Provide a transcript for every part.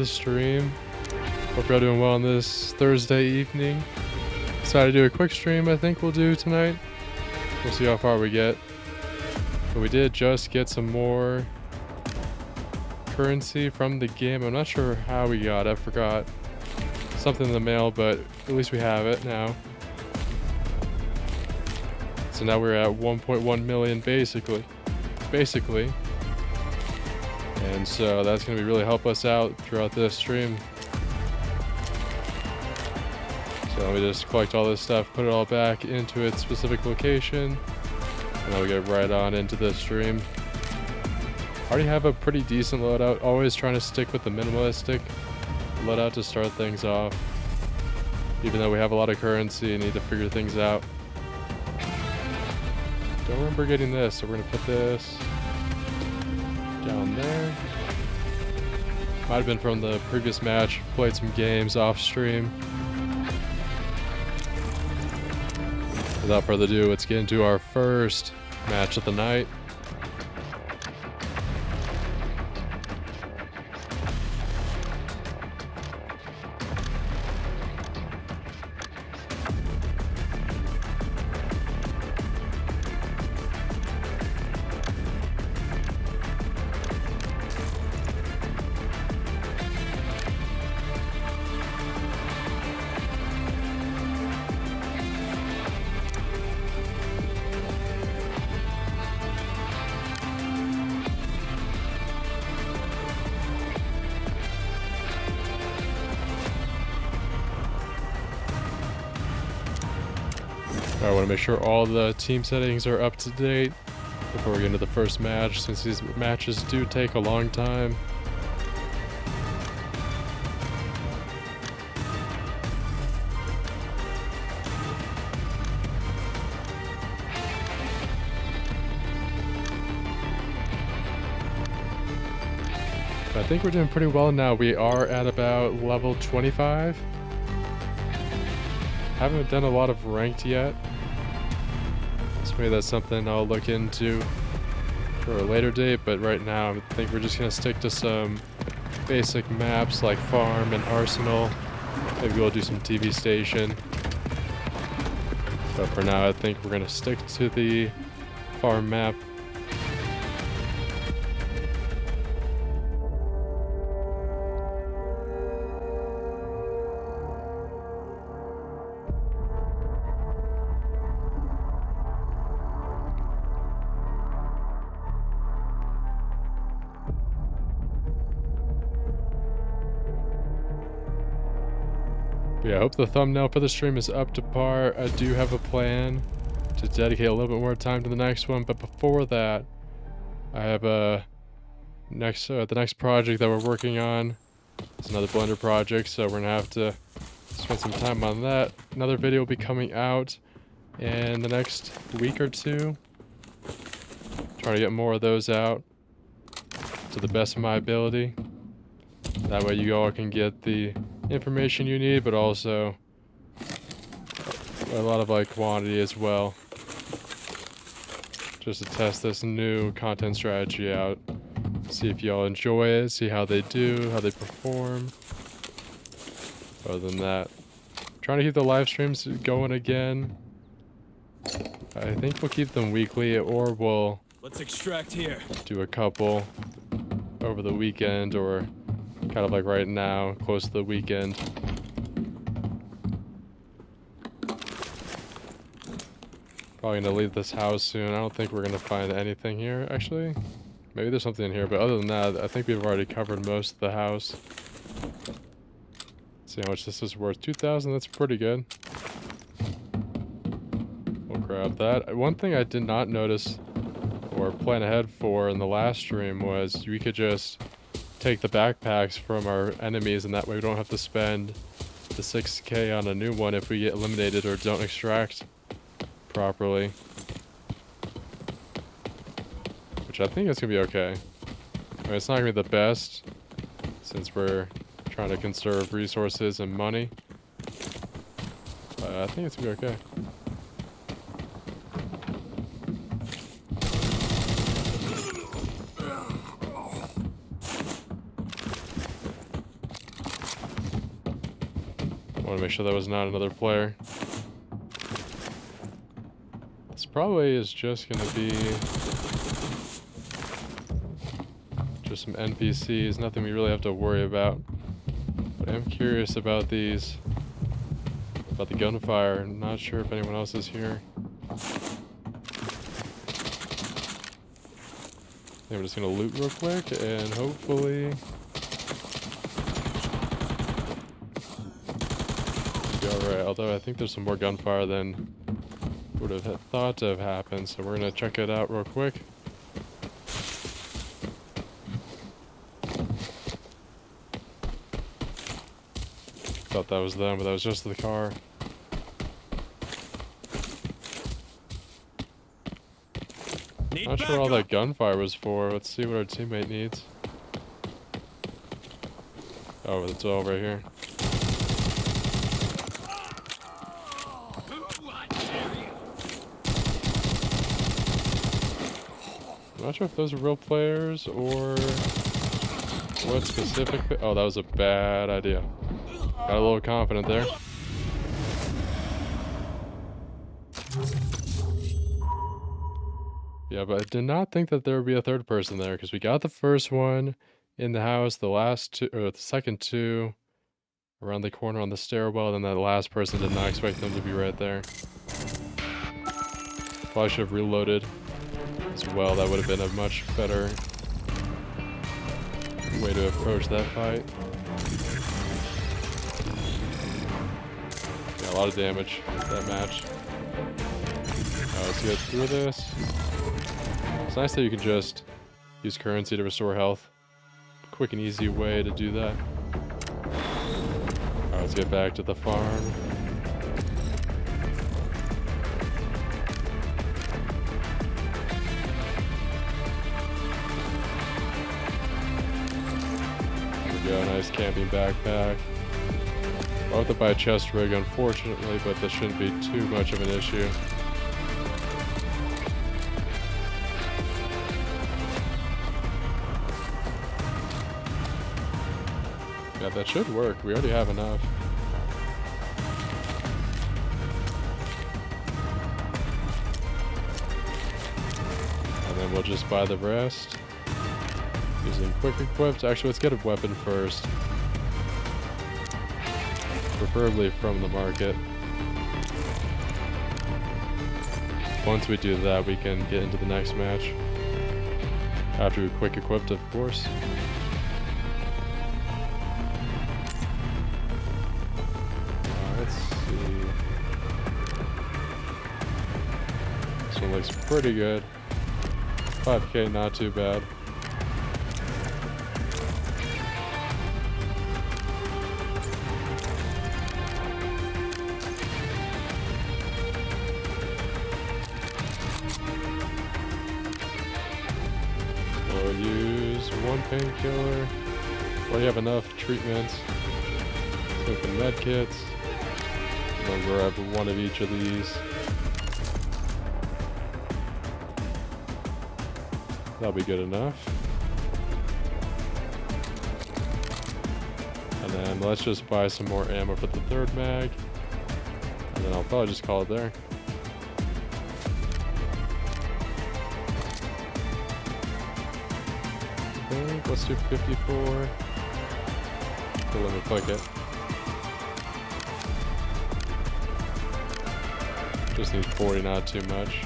the stream. Hope you're all doing well on this Thursday evening. Decided to do a quick stream I think we'll do tonight. We'll see how far we get. But we did just get some more currency from the game. I'm not sure how we got it. I forgot. Something in the mail, but at least we have it now. So now we're at 1.1 million basically. And so that's going to really help us out throughout this stream. So we just collect all this stuff, put it all back into its specific location, and then we get right on into the stream. I already have a pretty decent loadout, always trying to stick with the minimalistic loadout to start things off. Even though we have a lot of currency and need to figure things out. Don't remember getting this, so we're going to put this down there. Might have been from the previous match, played some games off stream. Without further ado, let's get into our first match of the night. I want to make sure all the team settings are up to date before we get into the first match, since these matches do take a long time. But I think we're doing pretty well now. We are at about level 25. Haven't done a lot of ranked yet. So maybe that's something I'll look into for a later date, but right now I think we're just gonna stick to some basic maps like Farm and Arsenal. Maybe we'll do some TV station. But for now I think we're gonna stick to the Farm map. Yeah, I hope the thumbnail for the stream is up to par. I do have a plan to dedicate a little bit more time to the next one, but before that, I have the next project that we're working on. It's another Blender project, so we're gonna have to spend some time on that. Another video will be coming out in the next week or two. Trying to get more of those out to the best of my ability. That way you all can get the information you need, but also a lot of like quantity as well, just to test this new content strategy out, see if y'all enjoy it, see how they do, how they perform. Other than that, trying to keep the live streams going again. I think we'll keep them weekly, or we'll extract here. Do a couple over the weekend, or kind of like right now, close to the weekend. Probably gonna leave this house soon. I don't think we're gonna find anything here, actually. Maybe there's something in here, but other than that, I think we've already covered most of the house. Let's see how much this is worth. 2,000, that's pretty good. We'll grab that. One thing I did not notice or plan ahead for in the last stream was we could just take the backpacks from our enemies, and that way we don't have to spend the 6k on a new one if we get eliminated or don't extract properly. Which I think is gonna be okay. I mean, it's not gonna be the best since we're trying to conserve resources and money, but I think it's gonna be okay. want to make sure that was not another player. This probably is just going to be just some NPCs, nothing we really have to worry about. But I am curious about these, about the gunfire. I'm not sure if anyone else is here. I think I'm just going to loot real quick and hopefully be alright. Although I think there's some more gunfire than would have thought to have happened, so we're going to check it out real quick. Thought that was them, but that was just the car. Not sure what all that gunfire was for. Let's see what our teammate needs. Oh, it's all right here. I'm not sure if those are real players or what specifically. Oh, that was a bad idea. Got a little confident there. Yeah, but I did not think that there would be a third person there because we got the first one in the house, the last two, or the second two around the corner on the stairwell, and then that last person did not expect them to be right there. Probably should have reloaded as well. That would have been a much better way to approach that fight. Yeah, a lot of damage that match. Let's get through this. It's nice that you can just use currency to restore health. Quick and easy way to do that. Alright, let's get back to the farm. There we go, nice camping backpack. I'll have to buy a chest rig, unfortunately, but this shouldn't be too much of an issue. Yeah, that should work. We already have enough. And then we'll just buy the rest. Using quick equipped. Actually, let's get a weapon first. Preferably from the market. Once we do that, we can get into the next match. After we quick equipped, of course. Let's see. This one looks pretty good. 5K, not too bad. We'll use one painkiller. We have enough treatments. With the med kits. Then grab one of each of these. That'll be good enough. And then let's just buy some more ammo for the third mag. And then I'll probably just call it there. I think let's do 54. Cool, let me click it. Just need 40, not too much.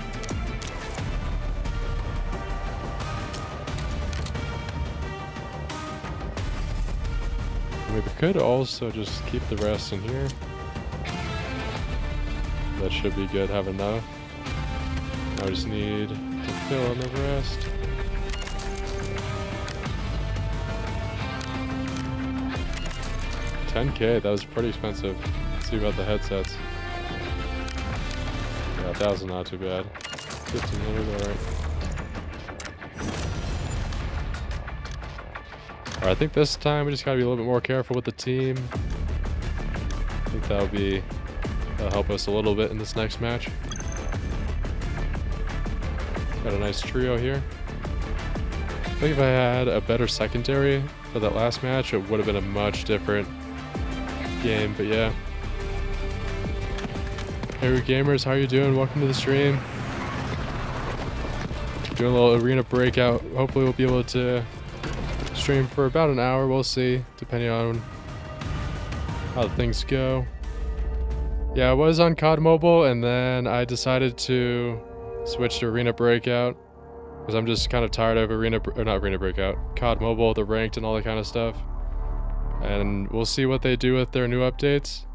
We could also just keep the rest in here. That should be good, have enough. Now we just need to fill in the rest. $10K, that was pretty expensive. Let's see about the headsets. Yeah, 1,000, not too bad. 1,500, alright. Alright, I think this time we just gotta be a little bit more careful with the team. I think that'll help us a little bit in this next match. Got a nice trio here. I think if I had a better secondary for that last match, it would have been a much different game, but yeah. Hey gamers, how you doing? Welcome to the stream. Doing a little arena breakout. Hopefully we'll be able to stream for about an hour. We'll see, depending on how things go. Yeah, I was on COD Mobile, and then I decided to switch to arena breakout because I'm just kind of tired of not arena breakout, COD Mobile, the ranked, and all that kind of stuff. And we'll see what they do with their new updates.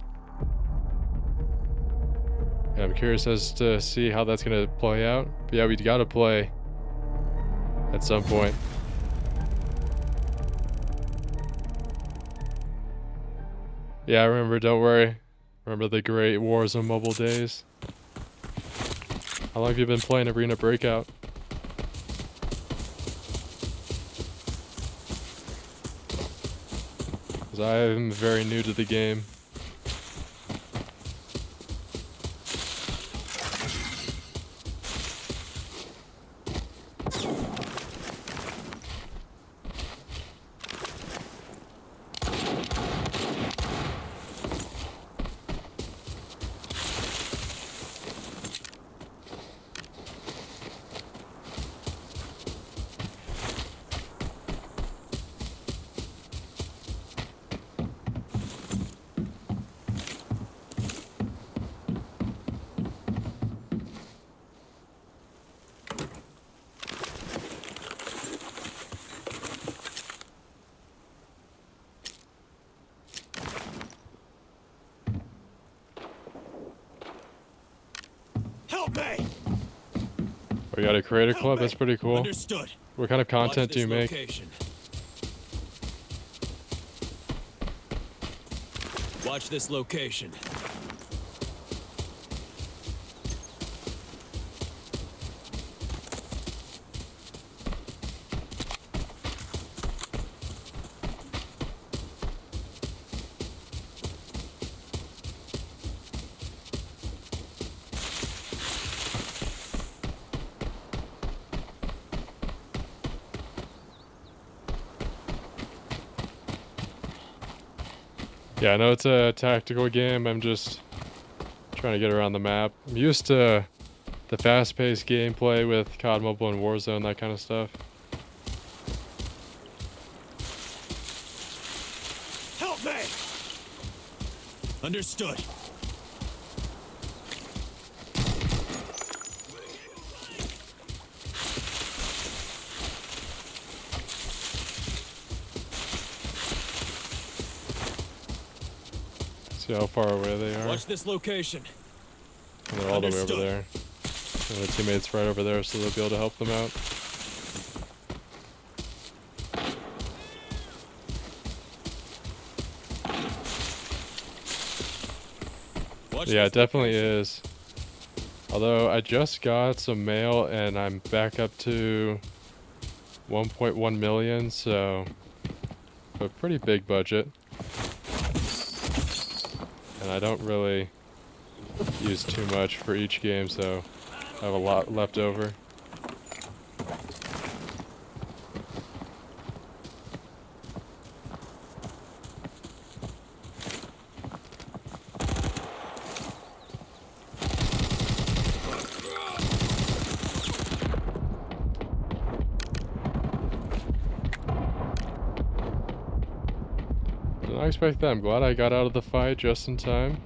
Yeah, I'm curious as to see how that's gonna play out. But yeah, we gotta play at some point. Yeah, I remember, don't worry. Remember the great Warzone mobile days. How long have you been playing Arena Breakout? Because I am very new to the game. We got a creator club, that's pretty cool. Understood. What kind of content do you make? Watch this location. Yeah, I know it's a tactical game. I'm just trying to get around the map. I'm used to the fast-paced gameplay with COD Mobile and Warzone, that kind of stuff. Help me! Understood. See how far away they are. Watch this location. And they're all the way over there. And the teammates right over there, so they'll be able to help them out. Yeah, it definitely is. Although I just got some mail and I'm back up to 1.1 million, so a pretty big budget. And I don't really use too much for each game, so I have a lot left over. Didn't expect that. I'm glad I got out of the fight just in time.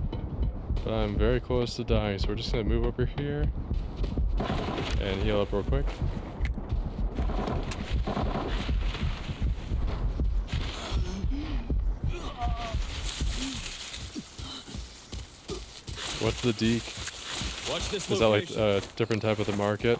But I'm very close to dying, so we're just gonna move over here and heal up real quick. What's the deek? Watch this Is that like location. a different type of the market?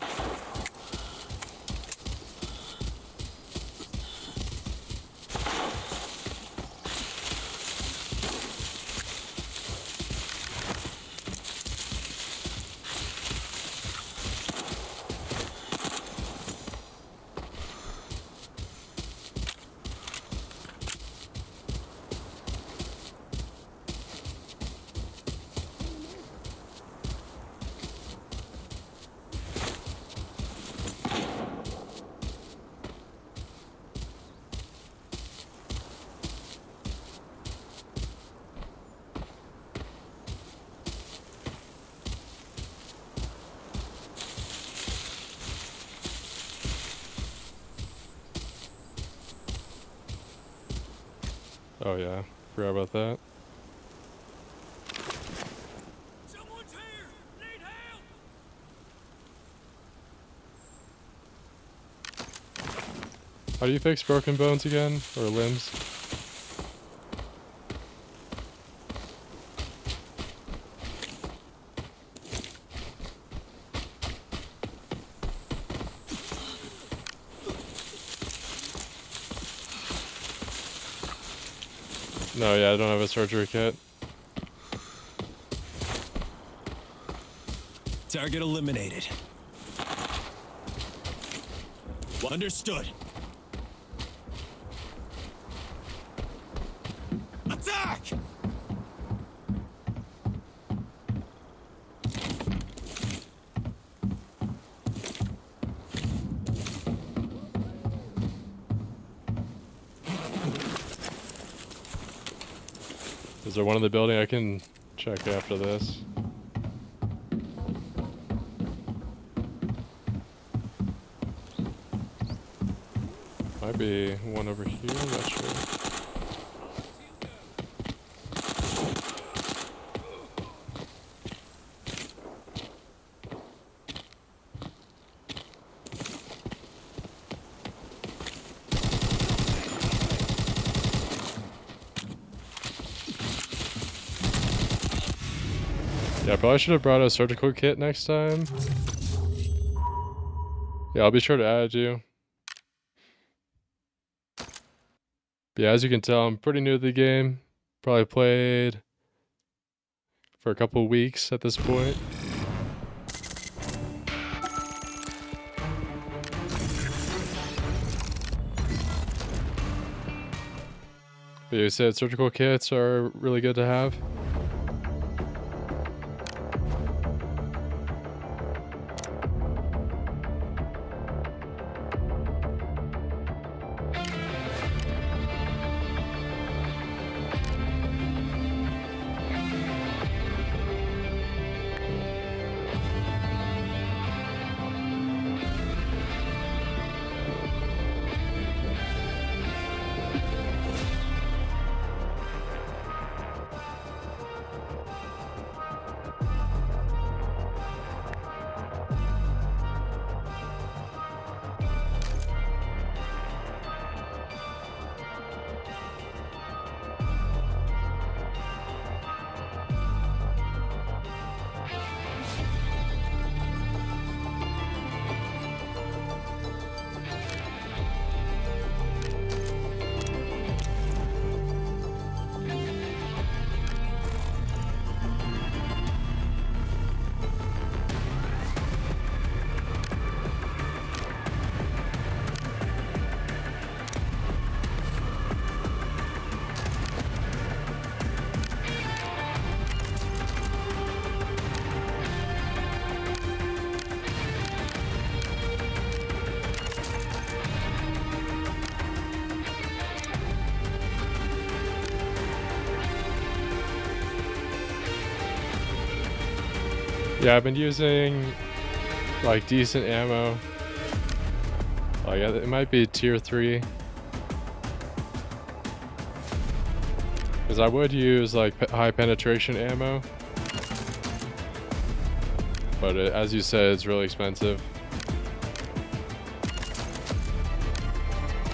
Oh yeah, forgot about that. Someone's here! Need help! How do you fix broken bones again? Or limbs? No, yeah, I don't have a surgery kit. Target eliminated. Understood. Attack! Is there one in the building I can check after this? Might be one over here, I'm not sure. Yeah, I probably should have brought a surgical kit next time. Yeah, I'll be sure to add you. But yeah, as you can tell, I'm pretty new to the game. Probably played for a couple weeks at this point. But you said surgical kits are really good to have. Yeah, I've been using like decent ammo. Like it might be tier 3. Because I would use like high penetration ammo. But as you said, it's really expensive.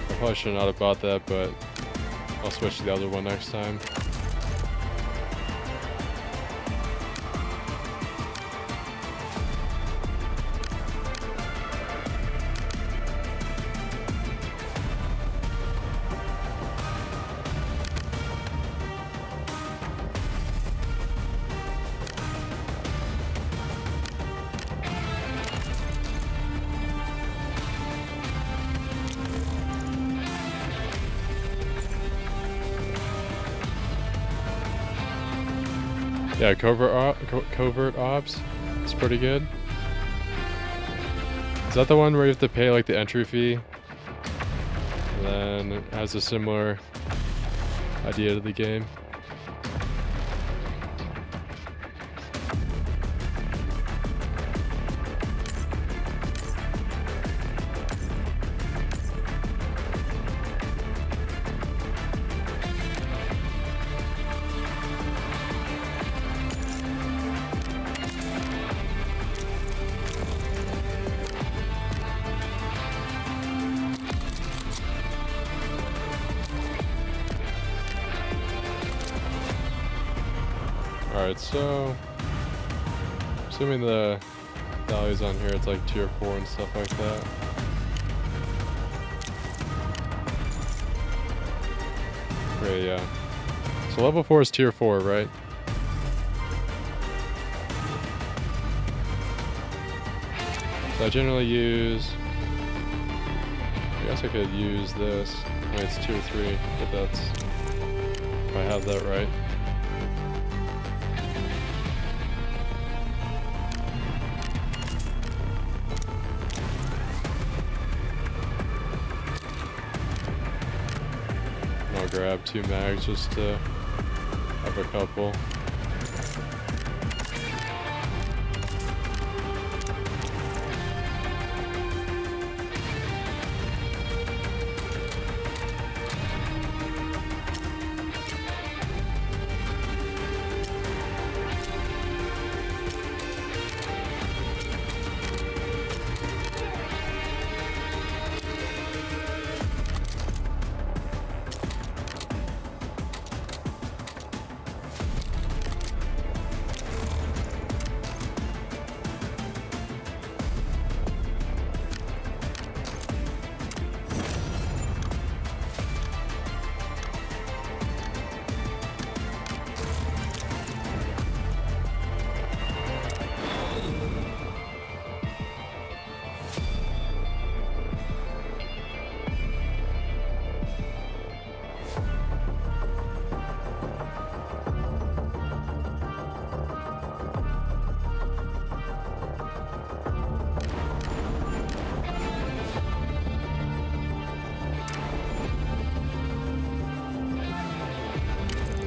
I probably should not have bought that, but I'll switch to the other one next time. Yeah, covert ops. It's pretty good. Is that the one where you have to pay like the entry fee? And then it has a similar idea to the game. Alright, so assuming the values on here, it's like tier 4 and stuff like that. Great, yeah. So level 4 is tier 4, right? So I generally use... I guess I could use this. I mean, it's tier 3, but that's... if I have that right. I'll grab 2 mags just to have a couple.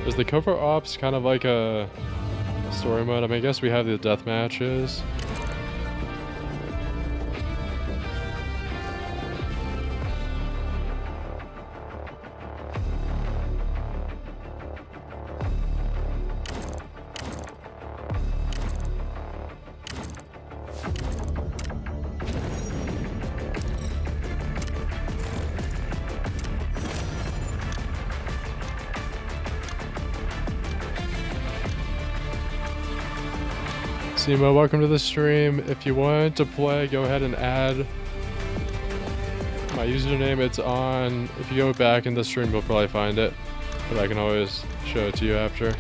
Is the covert ops kind of like a story mode? I mean, I guess we have the death matches. Simo, welcome to the stream. If you want to play, go ahead and add my username. It's on, if you go back in the stream, you'll probably find it, but I can always show it to you after.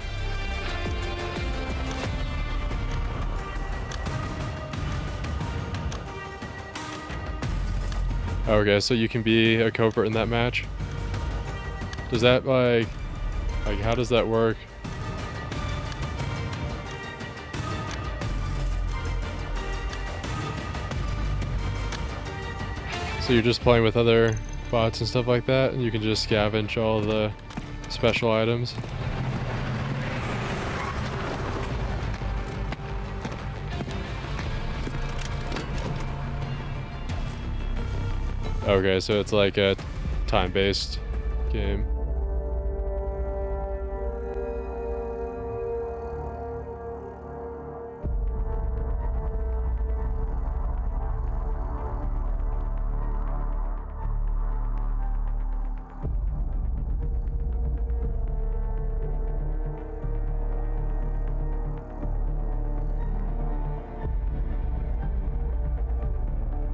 Okay, so you can be a covert in that match. Does that like how does that work? So you're just playing with other bots and stuff like that, and you can just scavenge all the special items. Okay, so it's like a time-based game.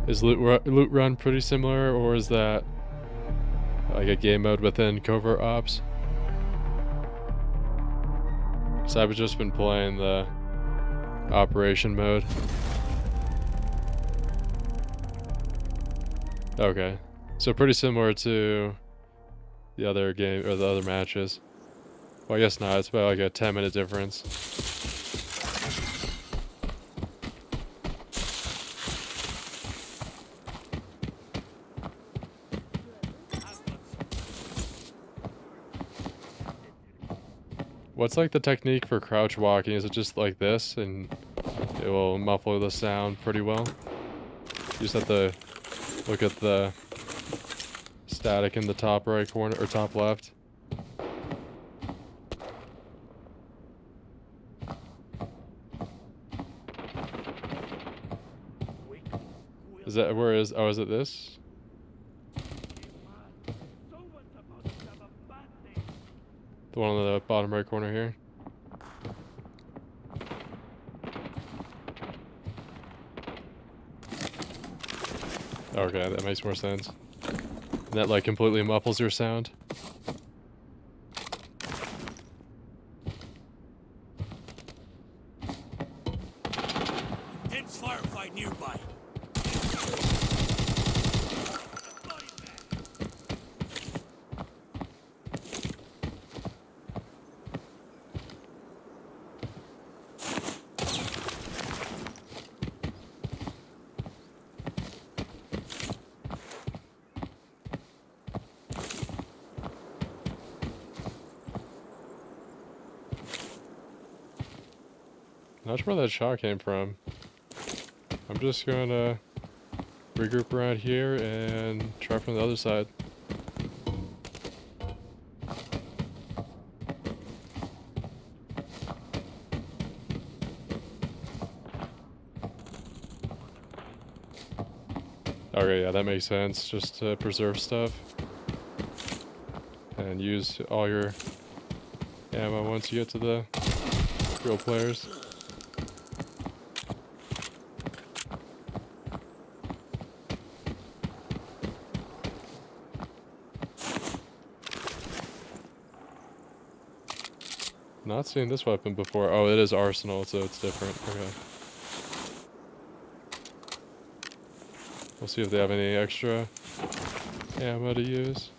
Is loot run pretty similar, or is that like a game mode within covert ops? So I've just been playing the operation mode. Okay, so pretty similar to the other game or the other matches. Well, I guess not. It's about like a 10-minute difference. What's like the technique for crouch walking? Is it just like this and it will muffle the sound pretty well? You just have to look at the static in the top right corner or top left. Is that where is? Oh, is it this? The one on the bottom right corner here. Okay, that makes more sense. And that like completely muffles your sound. Intense firefight nearby. Not sure where that shot came from. I'm just gonna regroup around here and try from the other side. Okay, yeah, that makes sense. Just to preserve stuff. And use all your ammo once you get to the real players. Not seen this weapon before. Oh, it is Arsenal, so it's different. Okay. We'll see if they have any extra ammo to use.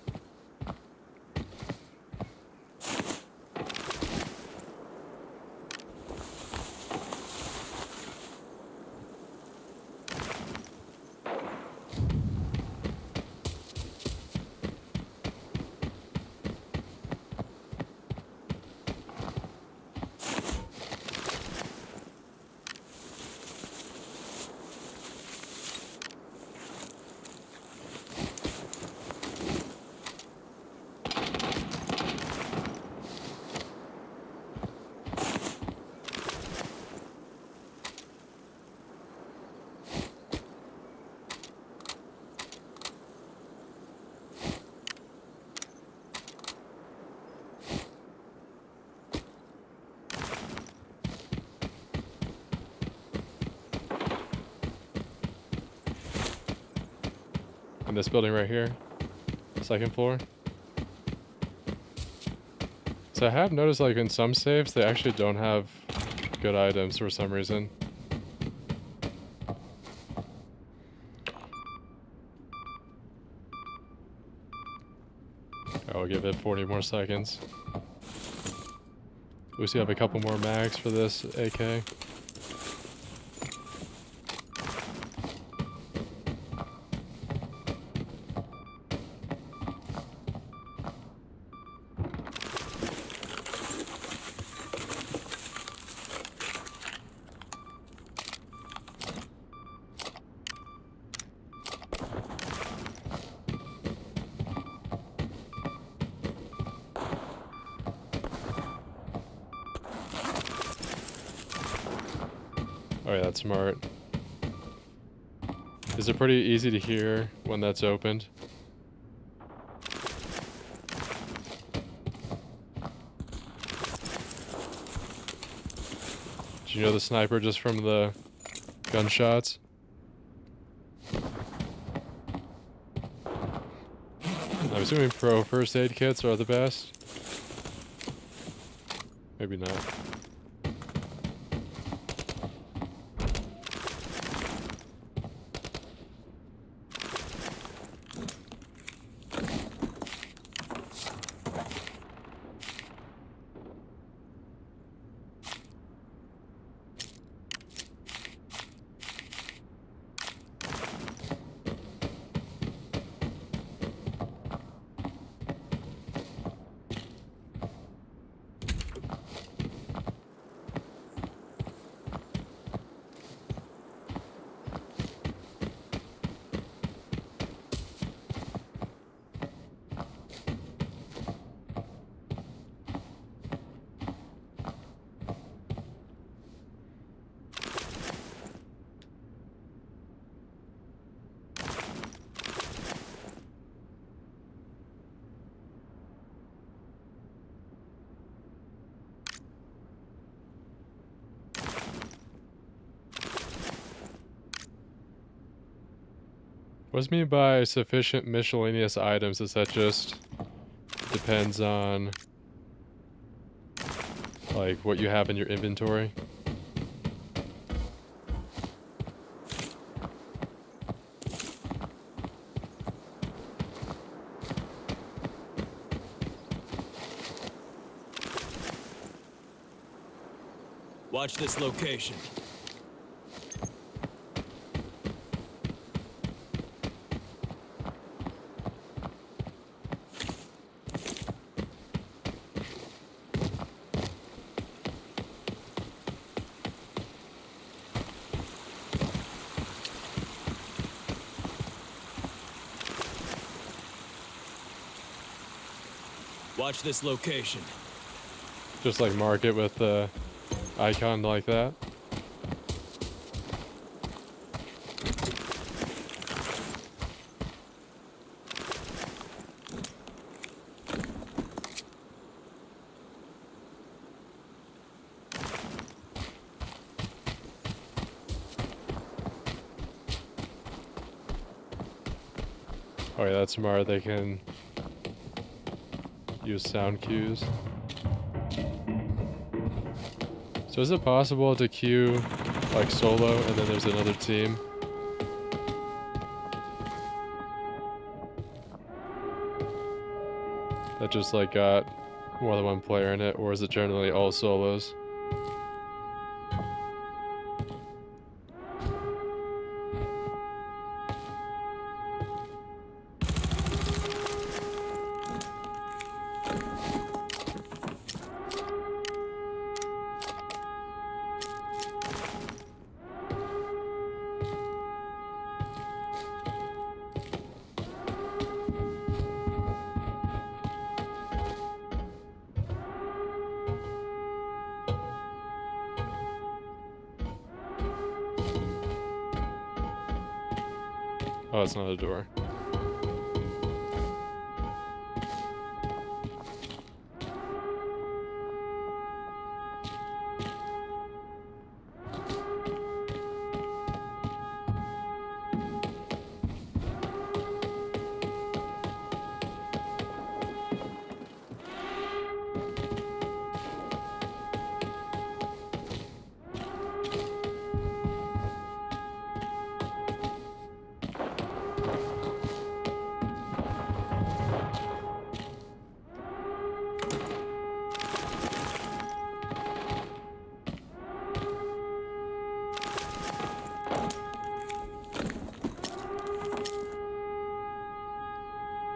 In this building right here, second floor. So I have noticed, like, in some safes, they actually don't have good items for some reason. I'll give it 40 more seconds. We still have a couple more mags for this AK. Oh yeah, that's smart. Is it pretty easy to hear when that's opened? Did you know the sniper just from the gunshots? I'm assuming pro first aid kits are the best. Maybe not. What's mean by sufficient miscellaneous items? Is that just depends on like what you have in your inventory? Watch this location. Watch this location. Just like mark it with the icon like that. Oh yeah, that's smart. They can use sound cues. So is it possible to queue like solo and then there's another team? That just like got more than one player in it, or is it generally all solos? Oh, it's not a door.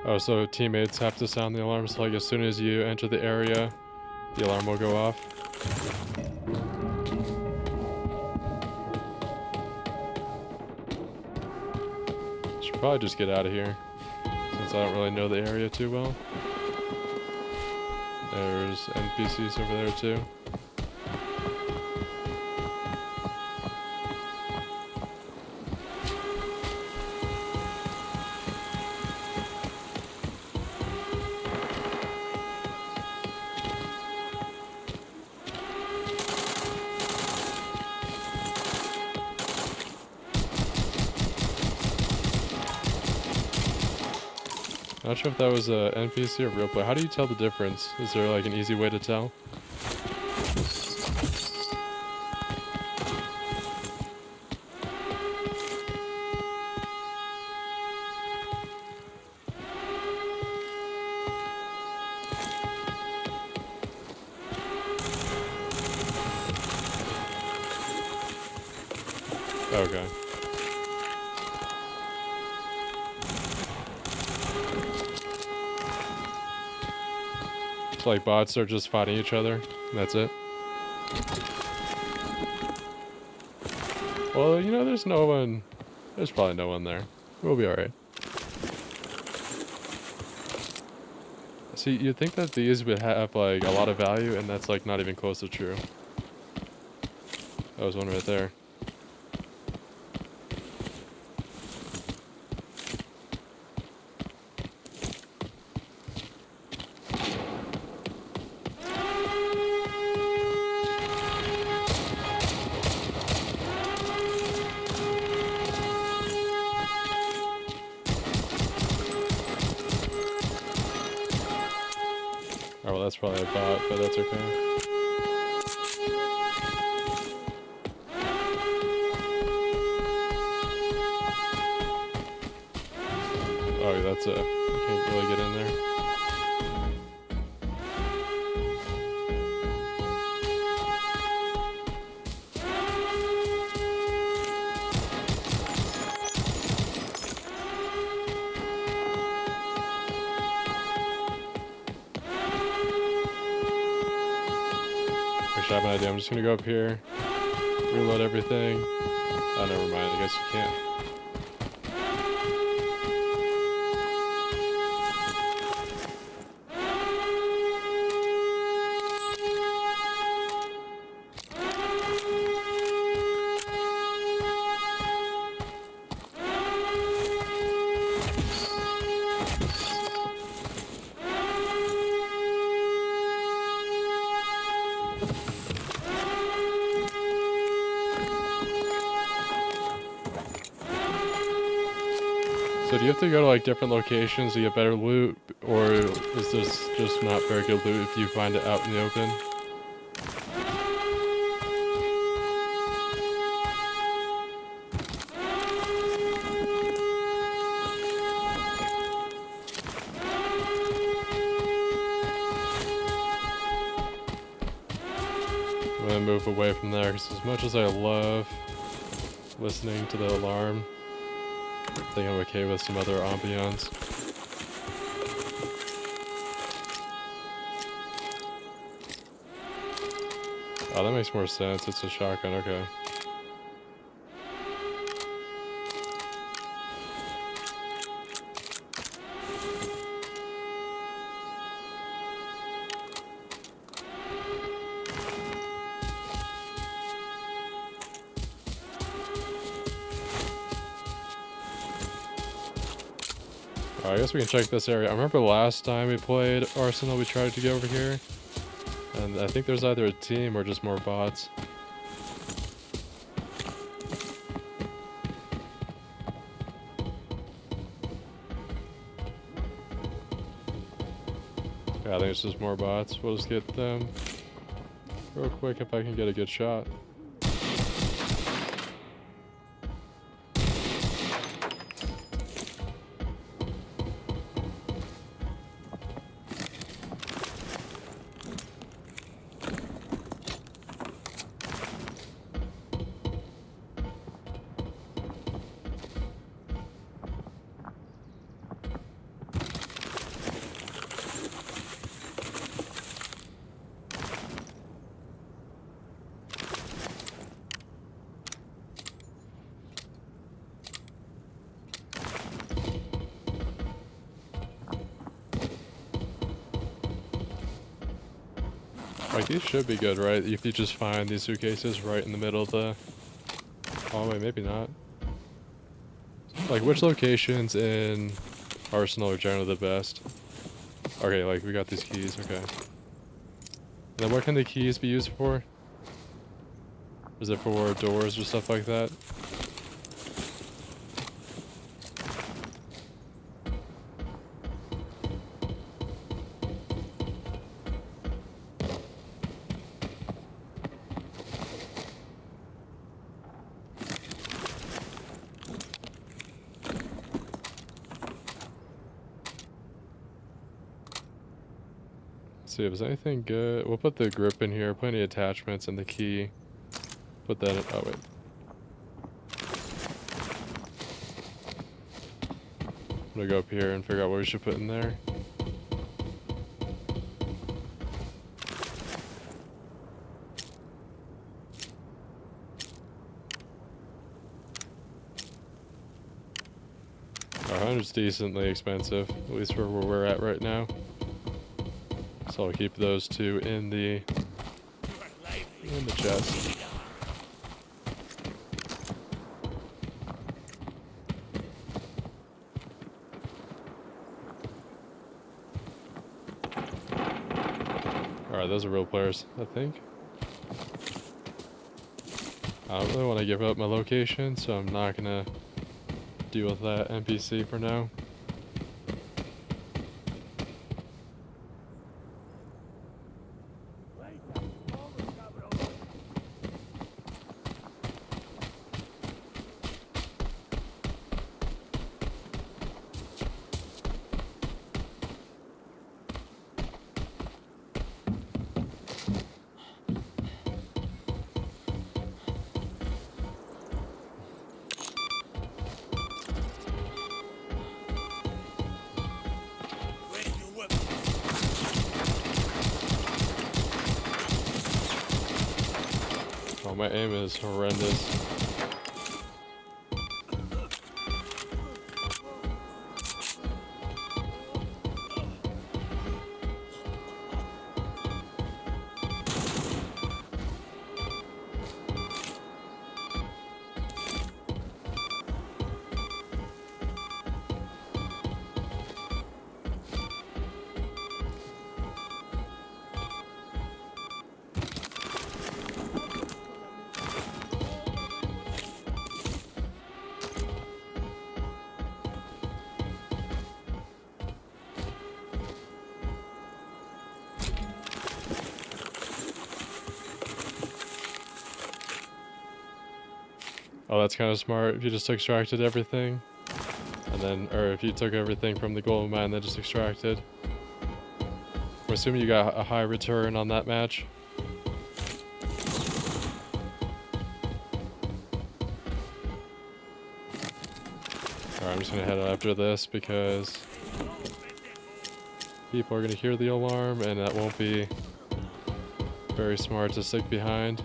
Oh, so teammates have to sound the alarm, so like as soon as you enter the area, the alarm will go off. Should probably just get out of here, since I don't really know the area too well. There's NPCs over there too. Not sure if that was a NPC or real player. How do you tell the difference? Is there like an easy way to tell? Okay. So like bots are just fighting each other, and that's it. Well, you know, there's no one. There's probably no one there. We'll be alright. See, you'd think that these would have like a lot of value, and that's like not even close to true. That was one right there. Oh, well, that's probably a bot, but that's okay. Oh, that's a... You can't really get in there. Actually, I have an idea. I'm just gonna go up here, reload everything. Oh, never mind. I guess you can't. So do you have to go to like different locations to get better loot, or is this just not very good loot if you find it out in the open? I'm gonna move away from there because as much as I love listening to the alarm, I think I'm okay with some other ambiance. Oh, that makes more sense. It's a shotgun, okay. I guess we can check this area. I remember last time we played Arsenal, we tried to go over here. And I think there's either a team or just more bots. Yeah, I think it's just more bots. We'll just get them real quick if I can get a good shot. Like, these should be good, right? If you just find these suitcases right in the middle of the hallway, maybe not. Like, which locations in Arsenal are generally the best? Okay, like, we got these keys, okay. Then what can the keys be used for? Is it for doors or stuff like that? See if there's anything good. We'll put the grip in here, put any attachments and the key. Put that in. Oh, wait. I'm gonna go up here and figure out what we should put in there. Our 100's decently expensive, at least for where we're at right now. So I'll keep those two in the chest. Alright, those are real players, I think. I don't really want to give up my location, so I'm not gonna deal with that NPC for now. Oh, my aim is horrendous. Oh, that's kind of smart if you just extracted everything. And then, or if you took everything from the gold mine and then just extracted. I'm assuming you got a high return on that match. Alright, I'm just gonna head out after this because people are gonna hear the alarm and that won't be very smart to stick behind.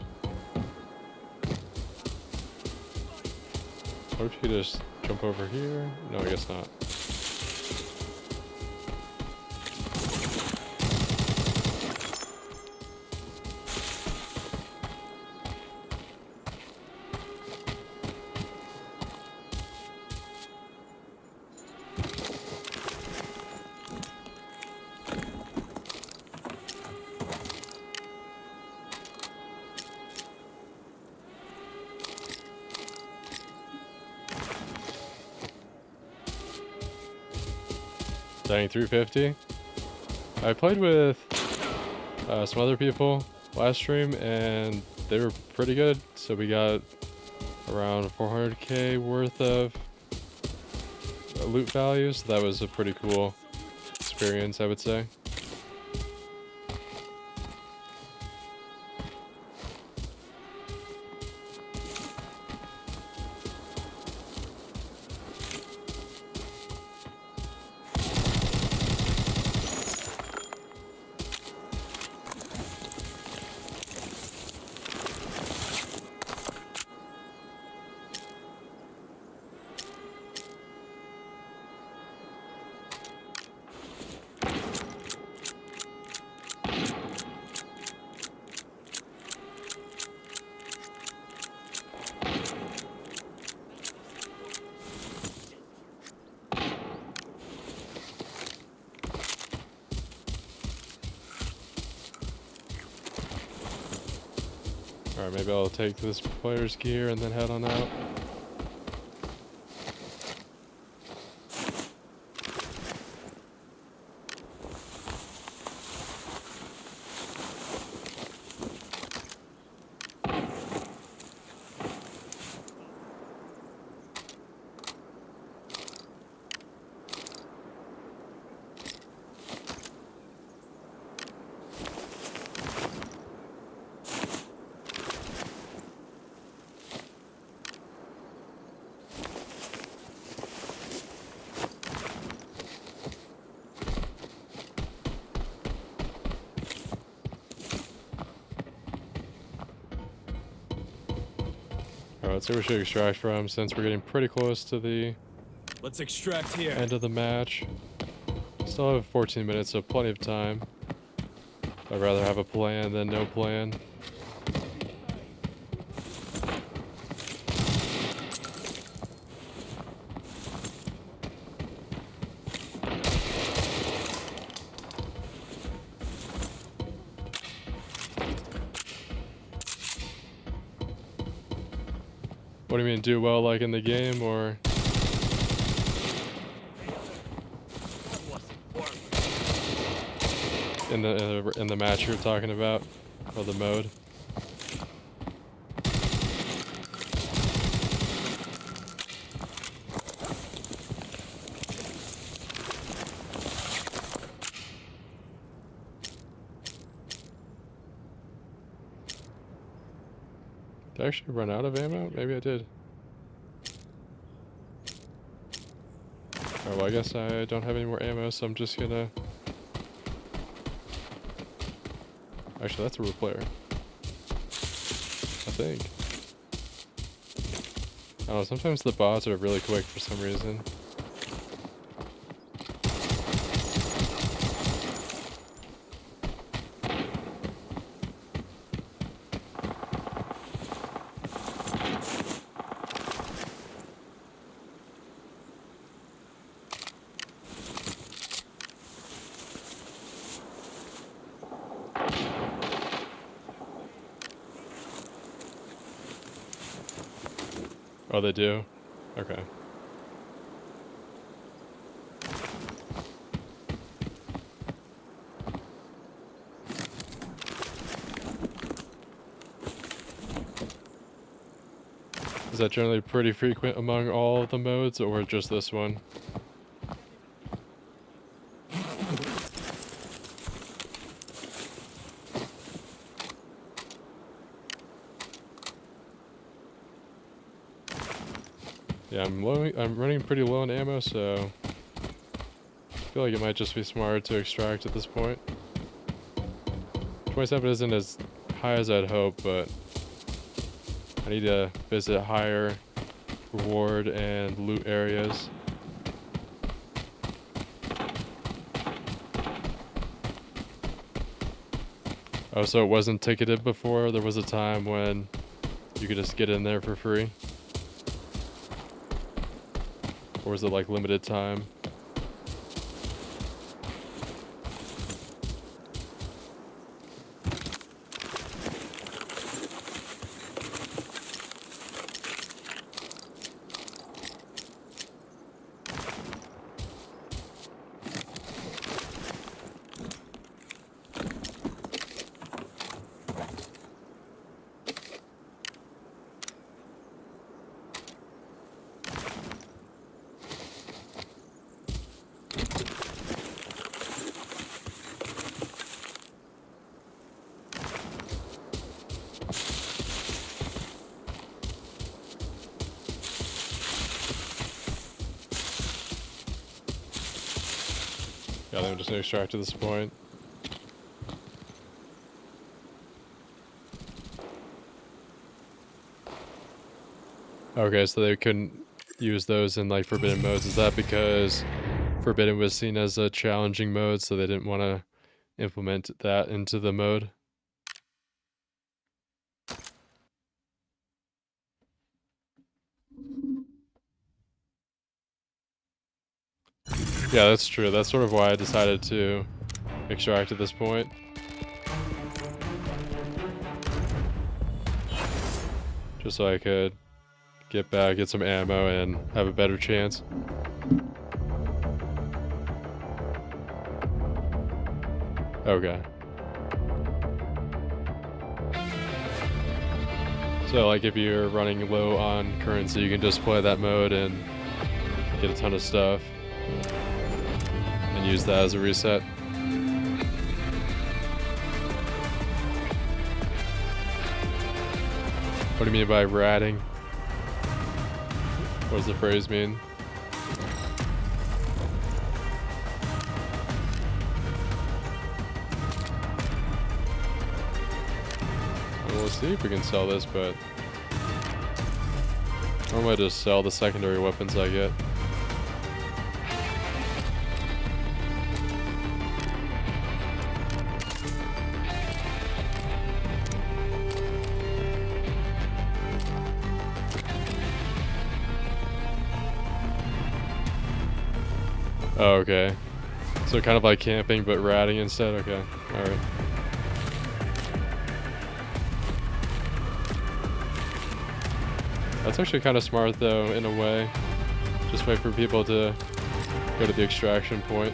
What if you could just jump over here? No, I guess not. Dang, 350. I played with some other people last stream and they were pretty good. So we got around 400k worth of loot value. So that was a pretty cool experience, I would say. Alright, maybe I'll take this player's gear and then head on out. Alright, so we should extract from since we're getting pretty close to the Let's extract here. end of the match. Still have 14 minutes, so plenty of time. I'd rather have a plan than no plan. What do you mean, do well like in the game, or? In the match you're talking about, or the mode? Did I actually run out of ammo? Maybe I did. Oh, well, I guess I don't have any more ammo, so I'm just gonna... Actually, that's a real player. I think. I don't know, sometimes the bots are really quick for some reason. Oh, they do? Okay. Is that generally pretty frequent among all the modes, or just this one? Yeah, I'm running pretty low on ammo, so I feel like it might just be smarter to extract at this point. 27 isn't as high as I'd hope, but I need to visit higher reward and loot areas. Oh, so it wasn't ticketed before? There was a time when you could just get in there for free? Or is it like limited time? Yeah, I'm just gonna extract at this point. Okay, so they couldn't use those in like forbidden modes. Is that because forbidden was seen as a challenging mode, so they didn't want to implement that into the mode? Yeah, that's true. That's sort of why I decided to extract at this point. Just so I could get back, get some ammo, and have a better chance. Okay. So like if you're running low on currency, you can just play that mode and get a ton of stuff. And use that as a reset. What do you mean by ratting? What does the phrase mean? Well, we'll see if we can sell this, but normally I just sell the secondary weapons I get. Oh, okay. So kind of like camping, but ratting instead? Okay, alright. That's actually kind of smart though, in a way. Just wait for people to go to the extraction point.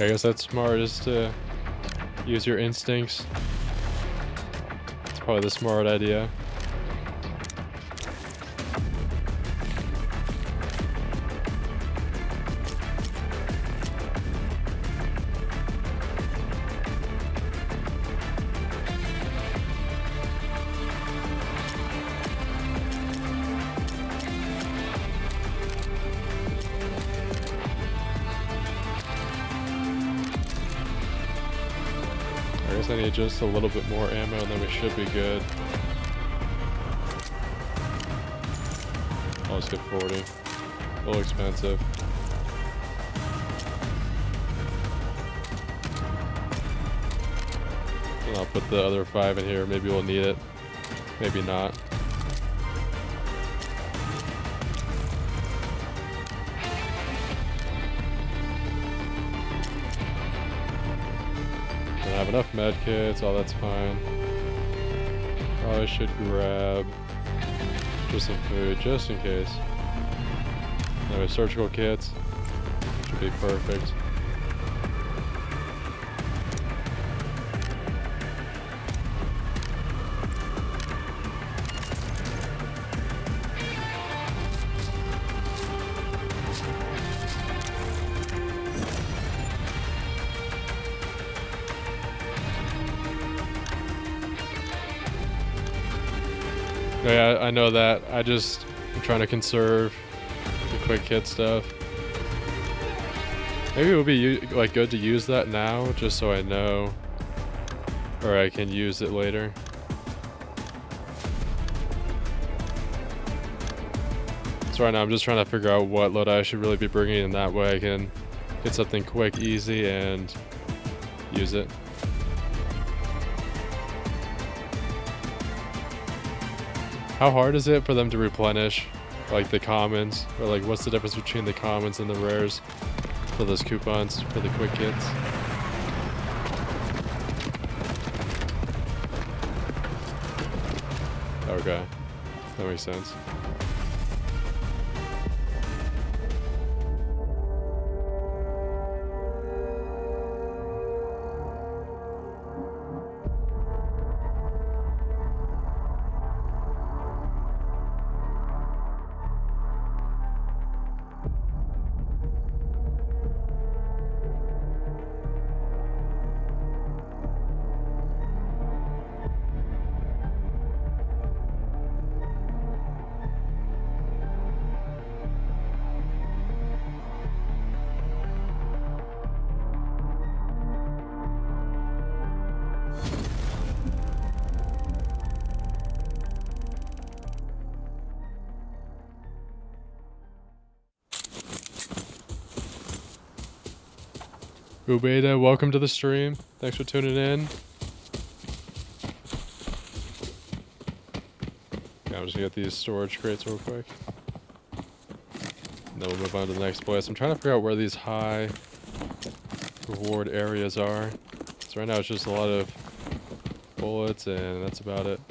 I guess that's smart, is to use your instincts. It's probably the smart idea. I guess I need just a little bit more ammo and then we should be good. I'll just get 40. A little expensive. And I'll put the other 5 in here. Maybe we'll need it. Maybe not. I have enough med kits, all that's fine. Probably should grab just some food, just in case. Anyway, surgical kits should be perfect. Yeah, I know that. I'm trying to conserve the quick hit stuff. Maybe it would be like good to use that now, just so I know, or I can use it later. So right now I'm just trying to figure out what load I should really be bringing, and that way I can get something quick, easy, and use it. How hard is it for them to replenish, like, the commons? Or, like, what's the difference between the commons and the rares for those coupons for the quick hits? Okay, that makes sense. Ubeda, welcome to the stream. Thanks for tuning in. Yeah, I'm just gonna get these storage crates real quick. And then we'll move on to the next place. I'm trying to figure out where these high reward areas are. So right now it's just a lot of bullets and that's about it.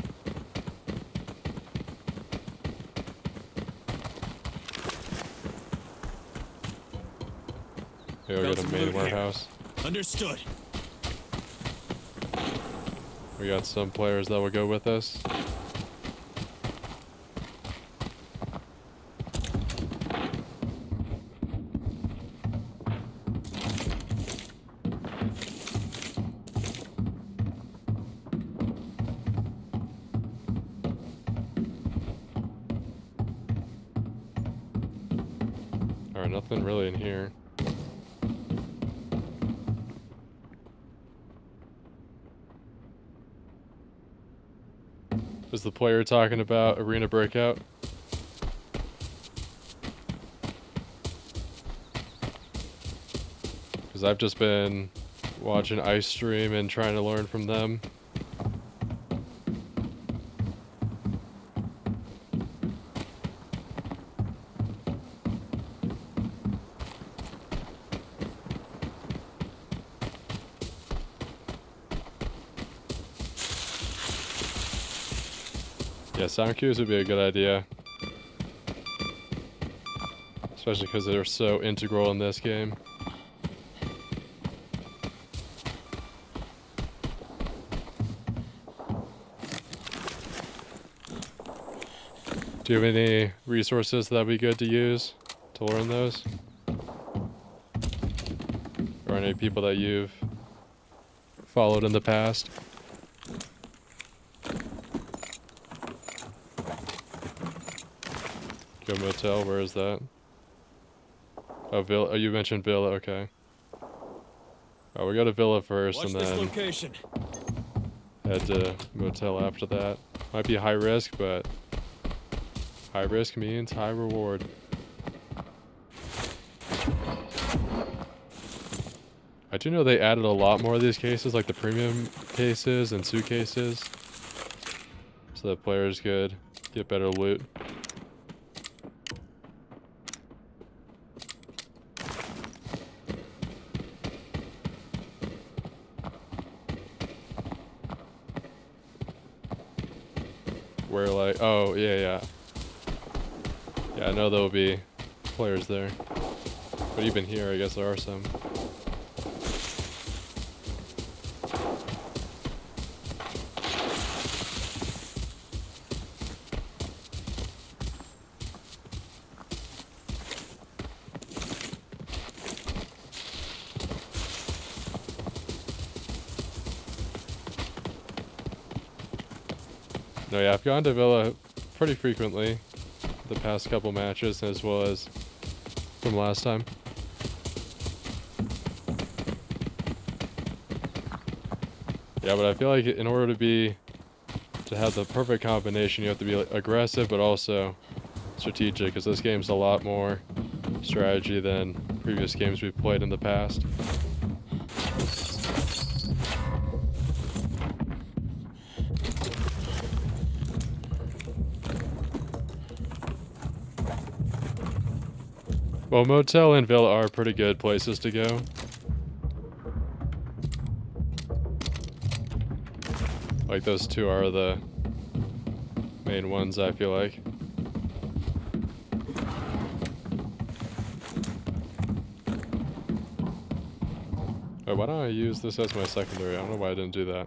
Here we got a main warehouse. Understood. We got some players that will go with us. Alright, nothing really in here. Is the player talking about Arena Breakout? Because I've just been watching Ice stream and trying to learn from them. Yeah, sound cues would be a good idea. Especially because they're so integral in this game. Do you have any resources that'd be good to use to learn those? Or any people that you've followed in the past? Go motel, where is that? Oh, Villa. Oh, you mentioned Villa, okay. Oh, we go to Villa first. Watch and this then location. head to motel after that. Might be high risk, but high risk means high reward. I do know they added a lot more of these cases, like the premium cases and suitcases, so that players could get better loot. Where like, oh yeah. Yeah, I know there will be players there. But even here, I guess there are some. No, yeah, I've gone to Villa pretty frequently the past couple matches, as well as from last time. Yeah, but I feel like in order to have the perfect combination, you have to be like, aggressive, but also strategic, because this game's a lot more strategy than previous games we've played in the past. Well, motel and villa are pretty good places to go. Like, those two are the main ones, I feel like. Oh, why don't I use this as my secondary? I don't know why I didn't do that.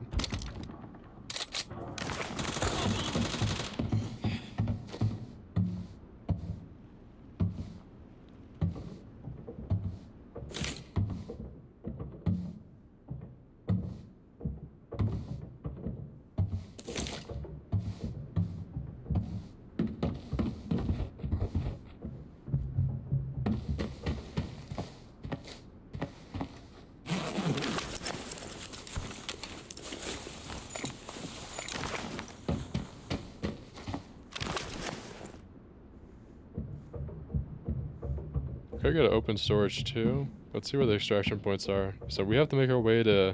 Could go to open storage too. Let's see where the extraction points are. So we have to make our way to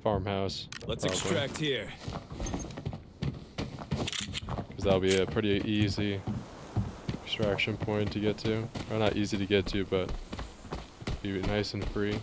farmhouse. Let's probably. extract here. Because that'll be a pretty easy extraction point to get to. Or not easy to get to, but be nice and free.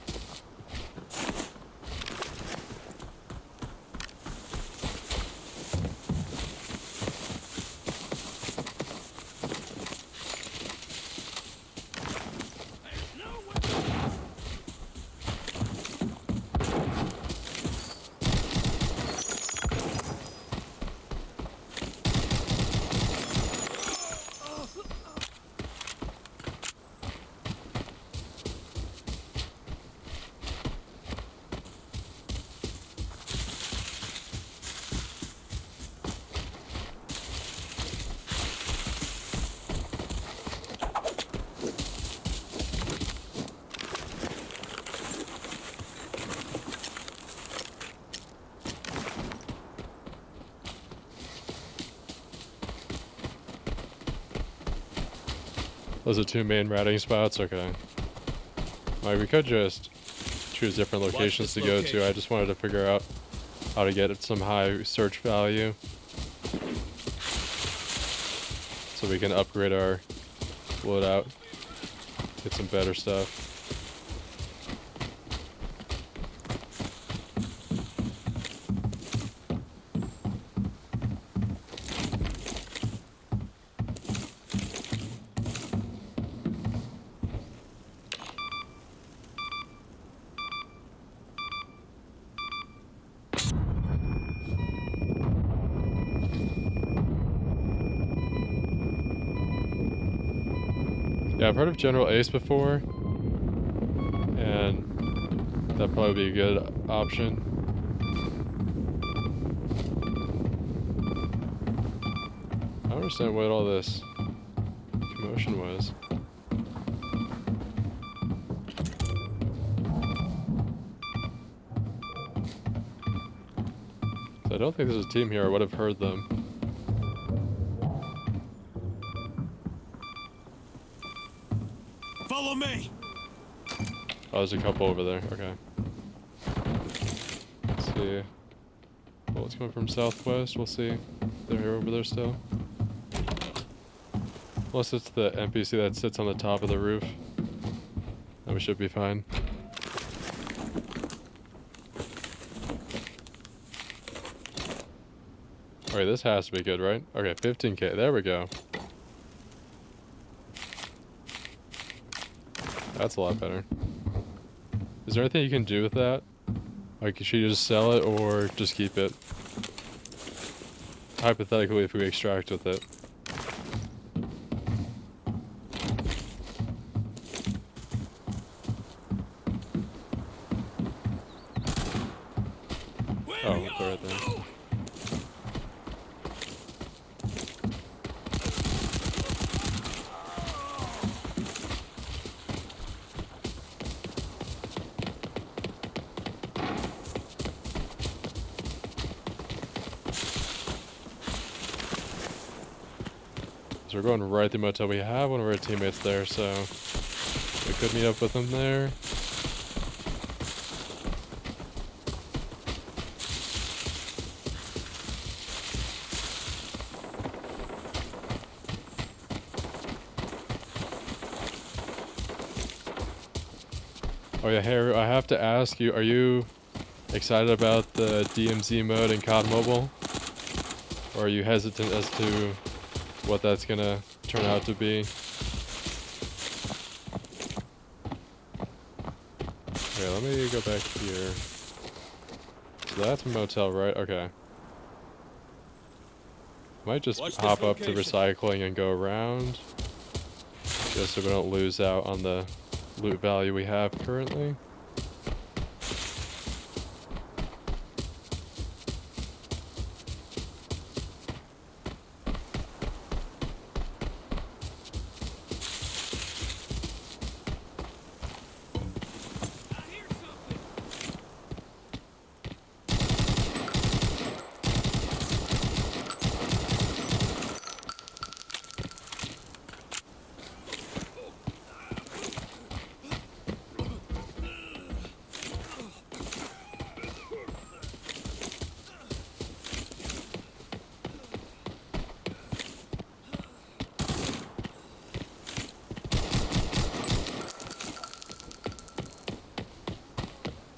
Those are two main routing spots? Okay. Like, we could just choose different locations to go to. I just wanted to figure out how to get some high search value, so we can upgrade our loadout, get some better stuff. Yeah, I've heard of General Ace before, and that'd probably be a good option. I don't understand what all this commotion was. So I don't think there's a team here. I would have heard them. Follow me. Oh, there's a couple over there. Okay. Let's see. Well, it's coming from southwest. We'll see. They're here over there still. Unless it's the NPC that sits on the top of the roof. Then we should be fine. Alright, this has to be good, right? Okay, 15k. There we go. That's a lot better. Is there anything you can do with that? Like, should you just sell it or just keep it? Hypothetically, if we extract with it. Oh, they're right there. So we're going right through motel. We have one of our teammates there, so we could meet up with them there. Oh yeah, Harry, I have to ask you, are you excited about the DMZ mode in COD Mobile? Or are you hesitant as to what that's gonna turn out to be? Okay, let me go back here. So that's a motel, right? Okay. Might just hop up to recycling and go around. Just so we don't lose out on the loot value we have currently.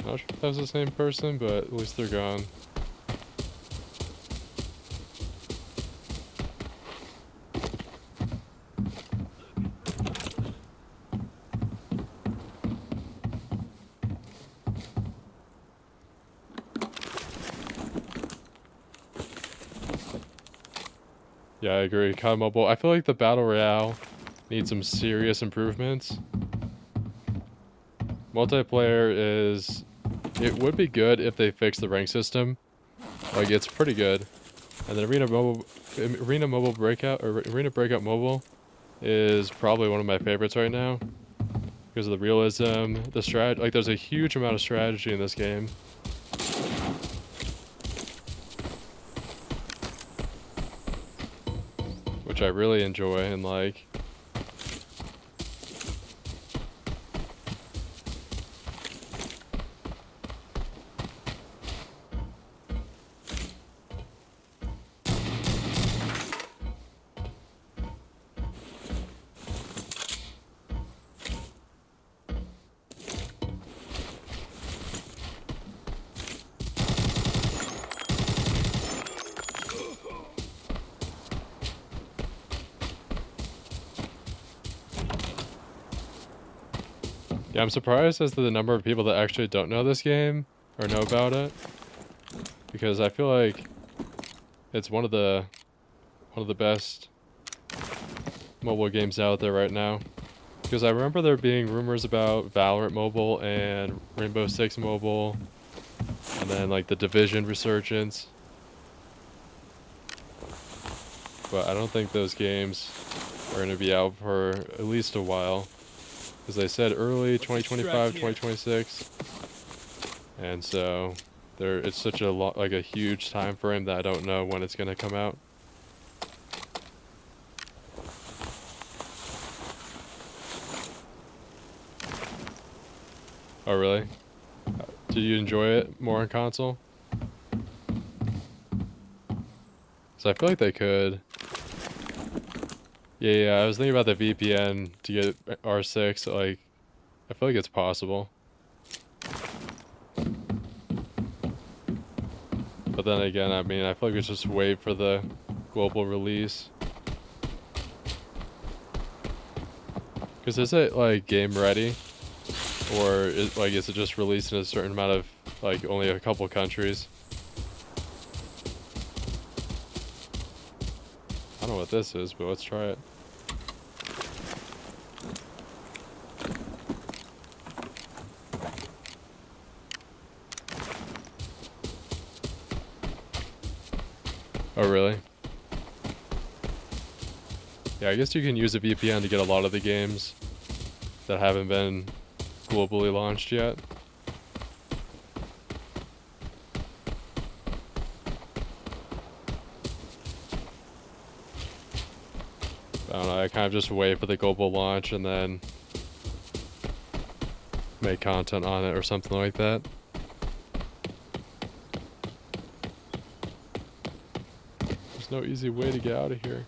Not sure if that was the same person, but at least they're gone. Yeah, I agree. COD Mobile. I feel like the Battle Royale needs some serious improvements. Multiplayer is... It would be good if they fixed the rank system. Like, it's pretty good. And then Arena Mobile Breakout, or Arena Breakout Mobile is probably one of my favorites right now. Because of the realism, the strat... Like, there's a huge amount of strategy in this game. Which I really enjoy and like. Yeah, I'm surprised as to the number of people that actually don't know this game or know about it, because I feel like it's one of the best mobile games out there right now. Because I remember there being rumors about Valorant Mobile and Rainbow Six Mobile, and then like the Division resurgence. But I don't think those games are going to be out for at least a while. Because they said early 2025, 2026. And so it's such a like a huge time frame that I don't know when it's going to come out. Oh, really? Did you enjoy it more on console? Because I feel like they could. Yeah, I was thinking about the VPN to get R6. Like, I feel like it's possible. But then again, I mean, I feel like we just wait for the global release. Because is it, like, game ready? Or, is it just released in a certain amount of, like, only a couple countries? I don't know what this is, but let's try it. Oh, really? Yeah, I guess you can use a VPN to get a lot of the games that haven't been globally launched yet. I don't know, I kind of just wait for the global launch and then make content on it or something like that. There's no easy way to get out of here.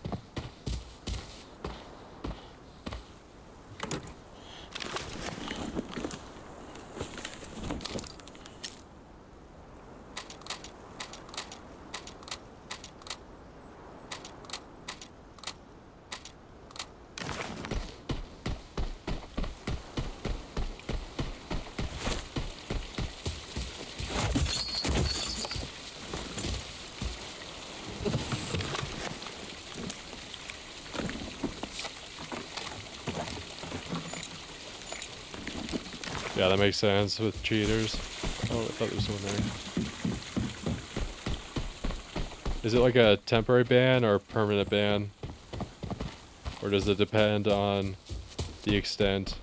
Yeah, that makes sense with cheaters. Oh, I thought there was someone there. Is it like a temporary ban or a permanent ban? Or does it depend on the extent?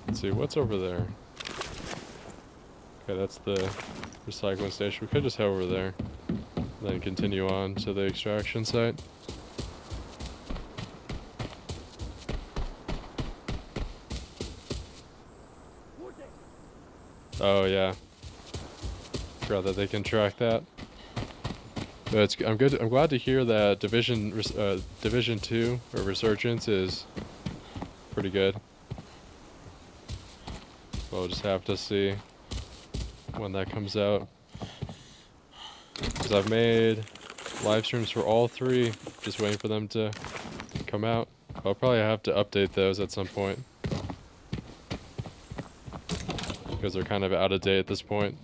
Let's see, what's over there? Okay, that's the recycling station. We could just head over there, then continue on to the extraction site. Oh yeah, forgot that they can track that. But I'm good. I'm glad to hear that Division 2 or Resurgence is pretty good. We'll just have to see when that comes out. Because I've made live streams for all three, just waiting for them to come out. I'll probably have to update those at some point. Because they're kind of out of date at this point.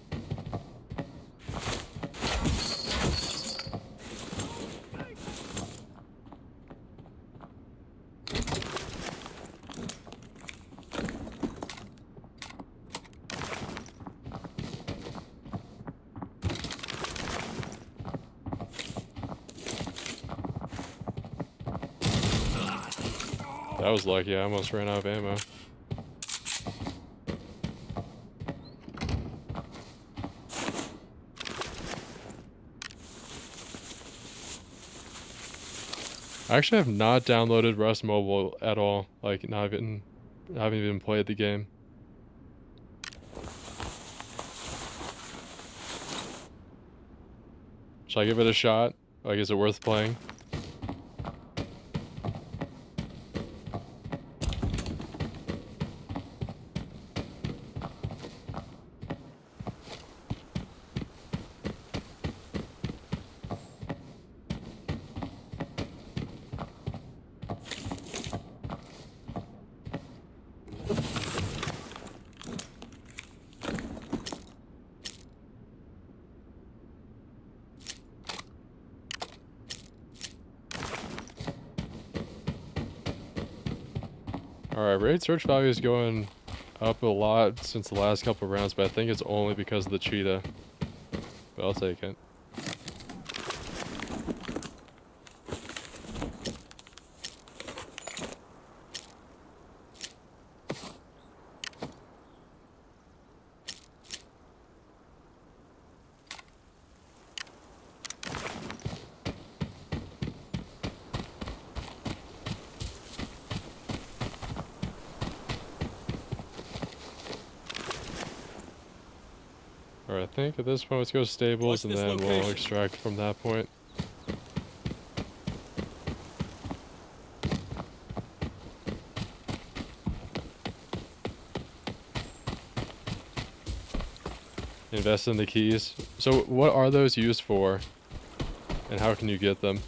That was lucky, I almost ran out of ammo. I actually have not downloaded Rust Mobile at all. Like, I haven't even played the game. Should I give it a shot? Like, is it worth playing? Alright, raid search value is going up a lot since the last couple of rounds, but I think it's only because of the cheetah. But I'll take it. Alright, I think at this point let's go stables and then we'll extract from that point. Invest in the keys. So what are those used for? And how can you get them?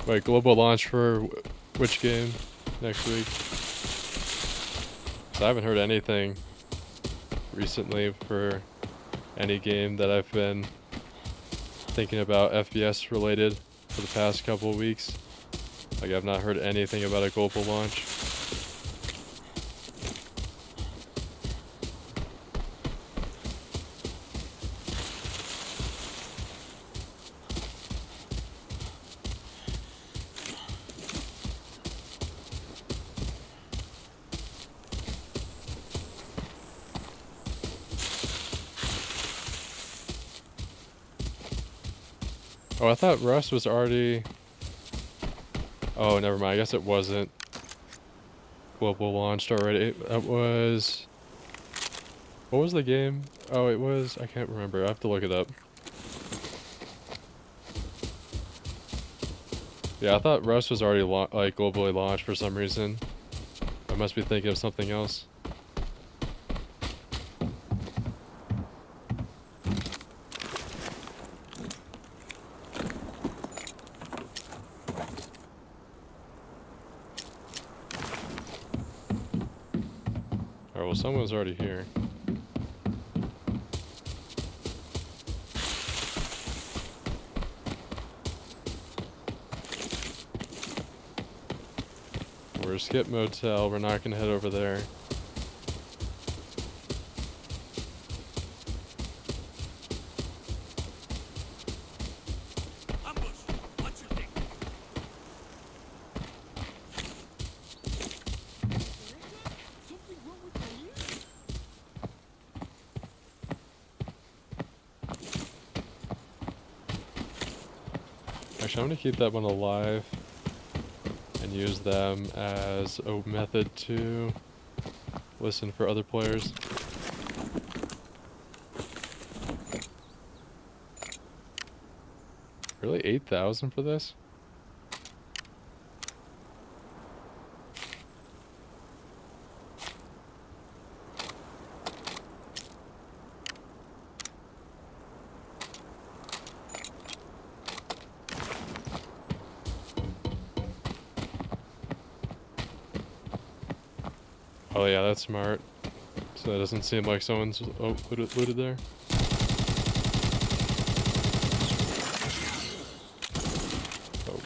Wait, global launch for which game next week? I haven't heard anything recently for any game that I've been thinking about FPS related for the past couple of weeks. Like, I've not heard anything about a global launch. Oh, I thought Rust was already... Oh, never mind. I guess it wasn't global launched already. It was... What was the game? Oh, it was... I can't remember. I have to look it up. Yeah, I thought Rust was already like globally launched for some reason. I must be thinking of something else. Alright, well, someone's already here. We're skip motel, we're not gonna head over there. Actually, I'm gonna keep that one alive and use them as a method to listen for other players. Really, 8,000 for this? Oh yeah, that's smart. So it doesn't seem like someone's looted there. Oh.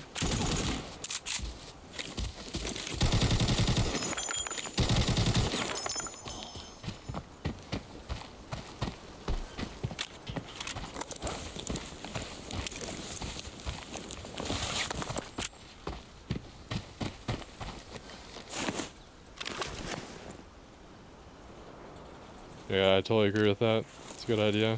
Yeah, I totally agree with that. It's a good idea.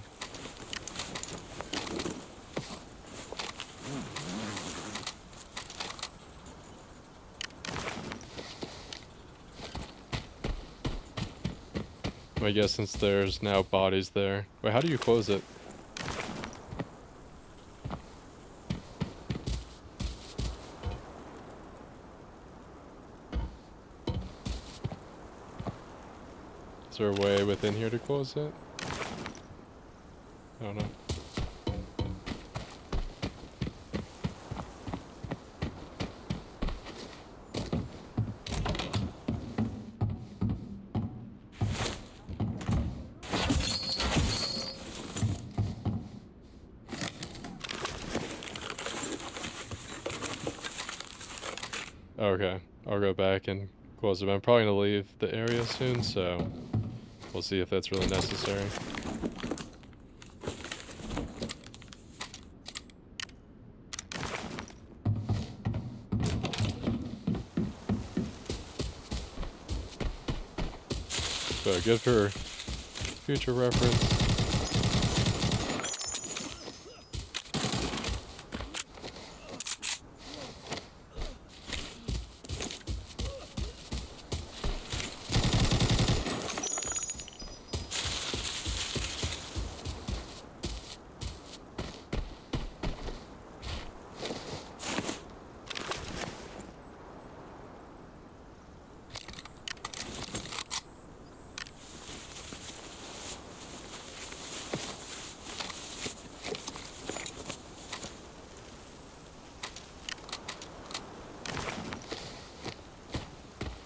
I guess since there's now bodies there. Wait, how do you close it? Is there a way within here to close it? I don't know. Okay, I'll go back and close it. I'm probably gonna leave the area soon, so we'll see if that's really necessary. But good for future reference.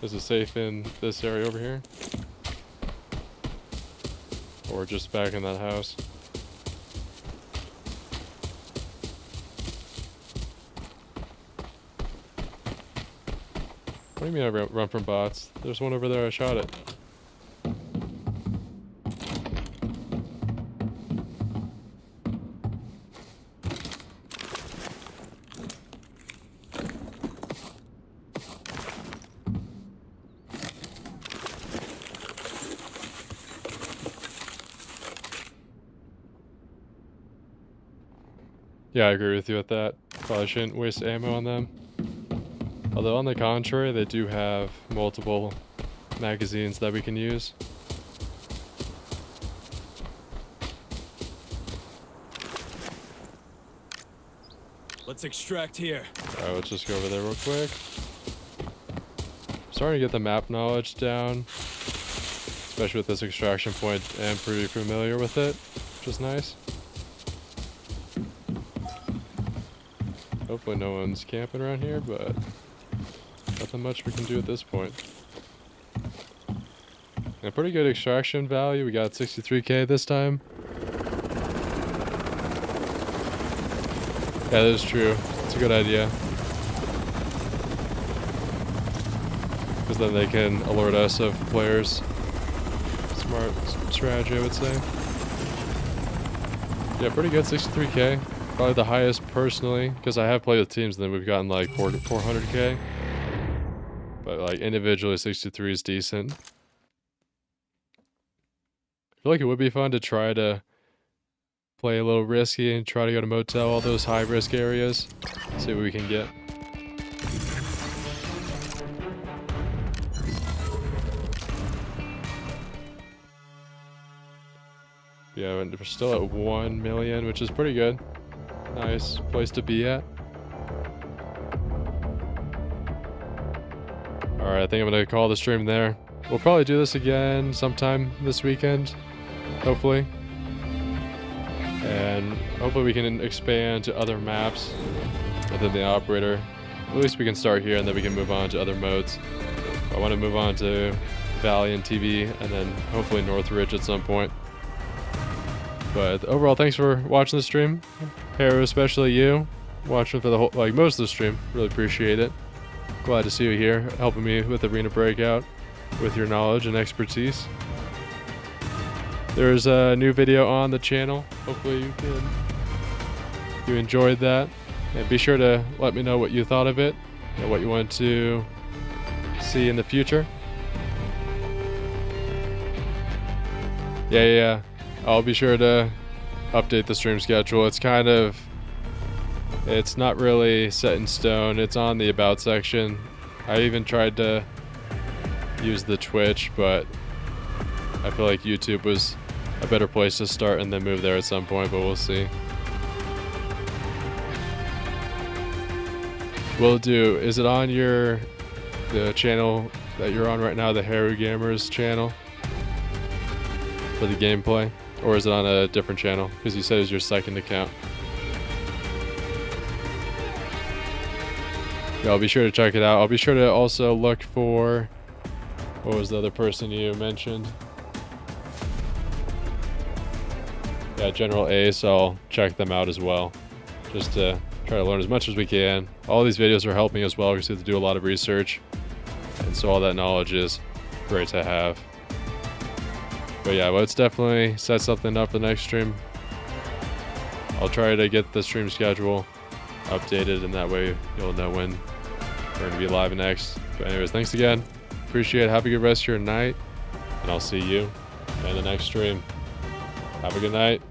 Is it safe in this area over here? Or just back in that house? What do you mean I run from bots? There's one over there, I shot it. Yeah, I agree with you with that. Probably shouldn't waste ammo on them. Although on the contrary, they do have multiple magazines that we can use. Let's extract here. Alright, let's just go over there real quick. Starting to get the map knowledge down. Especially with this extraction point, I'm pretty familiar with it, which is nice. Hopefully no one's camping around here, but nothing much we can do at this point. And a pretty good extraction value. We got 63k this time. Yeah, that is true. It's a good idea. Because then they can alert us of players. Smart strategy, I would say. Yeah, pretty good, 63k. Probably the highest personally, because I have played with teams and then we've gotten like 400k. But like individually 63 is decent. I feel like it would be fun to try to play a little risky and try to go to motel, all those high risk areas. See what we can get. Yeah, and we're still at 1 million, which is pretty good. Nice place to be at. Alright, I think I'm gonna call the stream there. We'll probably do this again sometime this weekend, hopefully. And hopefully we can expand to other maps within the operator. At least we can start here and then we can move on to other modes. I want to move on to Valley and TV and then hopefully Northridge at some point. But overall, thanks for watching the stream. Haru, especially you, watching for the whole, like most of the stream. Really appreciate it. Glad to see you here, helping me with Arena Breakout with your knowledge and expertise. There's a new video on the channel. Hopefully you enjoyed that. And be sure to let me know what you thought of it and what you want to see in the future. Yeah. I'll be sure to update the stream schedule. It's not really set in stone. It's on the about section. I even tried to use the Twitch, but I feel like YouTube was a better place to start and then move there at some point, but we'll see. Will do. Is it on the channel that you're on right now, the Haru Gamers channel? For the gameplay? Or is it on a different channel? Because you said it was your second account. Yeah, I'll be sure to check it out. I'll be sure to also look for... What was the other person you mentioned? Yeah, General Ace. I'll check them out as well. just to try to learn as much as we can. All these videos are helping as well because we have to do a lot of research, and so all that knowledge is great to have. But yeah, let's definitely set something up for the next stream. I'll try to get the stream schedule updated, and that way you'll know when we're going to be live next. But anyways, thanks again. Appreciate it. Have a good rest of your night, and I'll see you in the next stream. Have a good night.